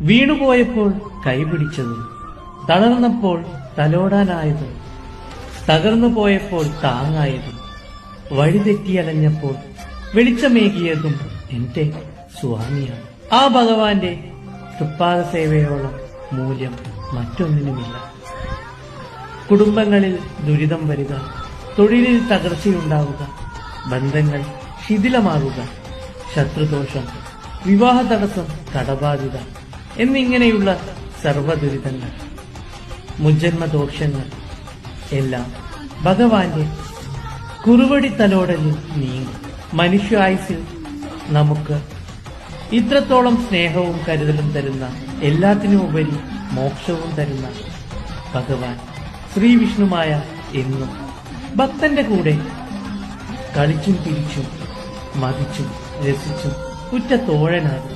വീണുപോയപ്പോൾ കൈപിടിച്ചതും, തളർന്നപ്പോൾ തലോടാനായതും, തകർന്നു പോയപ്പോൾ താങ്ങായതും, വഴിതെറ്റിയലഞ്ഞപ്പോൾ വെളിച്ചമേകിയതും എന്റെ സ്വാമിയാണ്. ആ ഭഗവാന്റെ തൃപ്പാദ സേവയോളം മൂല്യം മറ്റൊന്നിനുമില്ല. കുടുംബങ്ങളിൽ ദുരിതം വരിക, തൊഴിലിൽ തകർച്ചയുണ്ടാവുക, ബന്ധങ്ങൾ ശിഥിലമാകുക, ശത്രുദോഷം, വിവാഹ തടസ്സം, കടബാധിത എന്നിങ്ങനെയുള്ള സർവ്വദുരിതങ്ങൾ, മുജ്ജന്മദോഷങ്ങൾ എല്ലാം ഭഗവാന്റെ കുറുവടി തലോടലിൽ നീങ്ങും. മനുഷ്യായുസിൽ നമുക്ക് ഇത്രത്തോളം സ്നേഹവും കരുതലും തരുന്ന, എല്ലാത്തിനുമുപരി മോക്ഷവും തരുന്ന ഭഗവാൻ ശ്രീവിഷ്ണുമായ എന്നും ഭക്തന്റെ കൂടെ കളിച്ചും പിരിച്ചും മതിച്ചും രസിച്ചും ഉറ്റ തോഴനാകും.